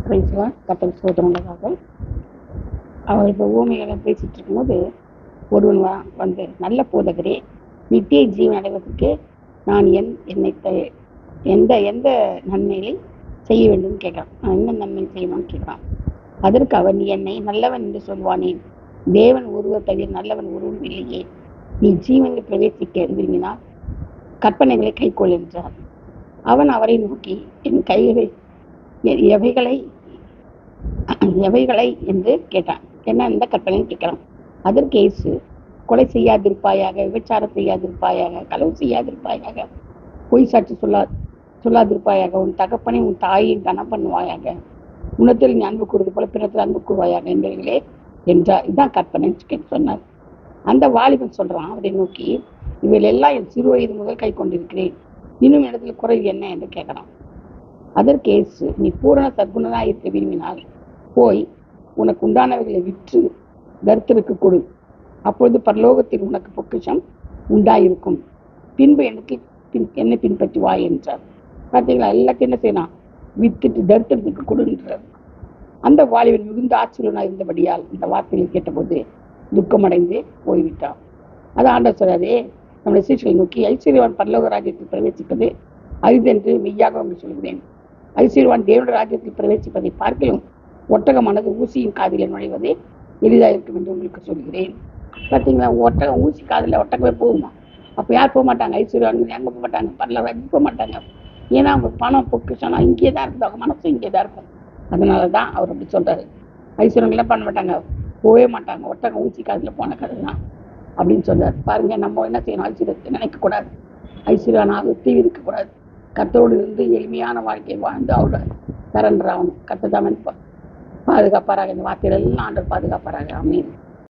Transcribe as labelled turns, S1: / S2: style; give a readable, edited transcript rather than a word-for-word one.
S1: பிரைஸ்லாம் கத்தல் சோதனங்களாக அவர் இப்போ ஊமைகளை பேசிட்டு இருக்கும்போது ஒருவன் வந்து நல்ல போதகரே, நித்திய ஜீவன் அடைவதற்கு நான் என்னை எந்த எந்த நன்மைகளை செய்ய வேண்டும் கேட்கிறான். நான் என்ன நன்மை செய்யணும்னு கேட்கிறான். அதற்கு அவர், நீ என்னை நல்லவன் என்று சொல்வானேன், தேவன் ஒருவர் தவிர நல்லவன் ஒருவன் இல்லையே, நீ ஜீவனில் பிரவேசிக்க விரும்பினால் கற்பனைகளை கைக்கொள் என்றார். அவன் அவரை நோக்கி, என் கைகளை எவைகளை என்று கேட்டான். என்ன இந்த கற்பனைன்னு கேட்கிறான். அதற்கு இயேசு, கொலை செய்யாதிருப்பாயாக, விபச்சாரம் செய்யாதிருப்பாயாக, களவு செய்யாதிருப்பாயாக, பொய் சாட்சி சொல்லாதிருப்பாயாக, உன் தகப்பனை உன் தாயையும் கனம் பண்ணுவாயாக, உணத்தில் நீ அன்பு கூறுவது போல பிறத்தில் அன்பு கூறுவாயாக என்பவர்களே என்றார். இதுதான் கற்பனைன்னு சொன்னார். அந்த வாலிபன் சொல்றான் அவரை நோக்கி, இவள் எல்லாம் என் சிறு வயது முதல் கை கொண்டிருக்கிறேன், இன்னும் இடத்துல குறைவு என்ன என்று கேட்கிறான். அதற்கு இயேசு, நீ பூரண சற்குணனாக இருக்க விரும்பினால் போய் உனக்கு உண்டானவைகளை விற்று தரித்திரருக்கு கொடு, அப்பொழுது பரலோகத்தில் உனக்கு பொக்கிஷம் உண்டாயிருக்கும், பின்பு என்னை பின்பற்றி வா என்றார். பார்த்தீங்களா, எல்லாத்தையும் என்ன செய்யலாம், வித்துட்டு தரித்திரத்துக்கு கொடுன்றார். அந்த வாலிபன் மிகுந்த ஆச்சரியனாக இருந்தபடியால் இந்த வார்த்தையை கேட்டபோது துக்கமடைந்து போய்விட்டான். அது ஆண்டவர் சொல்றாரே, நம்முடைய சீஷர்களை நோக்கி, ஐஸ்வர்யவான் பரலோக ராஜ்யத்தில் பிரவேசிப்பது அரிதென்று மெய்யாக என்று சொல்கிறேன். ஐஸ்வர்யவான் தேவனுடைய ராஜ்யத்தில் பிரவேசிப்பதை பார்க்கலும் ஒட்டகமானது ஊசியின் காதில் நுழைவதே எளிதாக இருக்கும் என்று உங்களுக்கு சொல்கிறேன். பார்த்தீங்களா, ஒட்டகம் ஊசி காதில் ஒட்டகமே போகுமா? அப்போ யார் போக மாட்டாங்க? ஐஸ்வர்யவான் எங்கே போக மாட்டாங்க? பரலோக போக மாட்டாங்க. ஏன்னா அவங்க பணம் பொக்கிஷம் இங்கே தான் இருக்கும், அவங்க மனசும் இங்கே தான் இருக்கும். அதனால தான் அவர் அப்படி சொல்றாரு. ஐஸ்வர்யங்கள்லாம் பண்ண மாட்டாங்க, போகவே மாட்டாங்க, ஒட்டகம் ஊசி காதில் போன கதை தான் அப்படின்னு சொல்றாரு. பாருங்க, நம்ம என்ன செய்யணும், ஐஸ்வர்யத்தை நினைக்கக்கூடாது, ஐஸ்வர்யனாக தீவி இருக்கக்கூடாது, கர்த்தரோடு இருந்து எளிமையான வாழ்க்கையை வாழ்ந்து அவரோட சரண்டர் ஆகணும். கர்த்தர் தான் பாதுகாப்பாராக. இந்த வார்த்தைகள் எல்லாம் ஆண்டவர் பாதுகாப்பாராக. ஆமென்.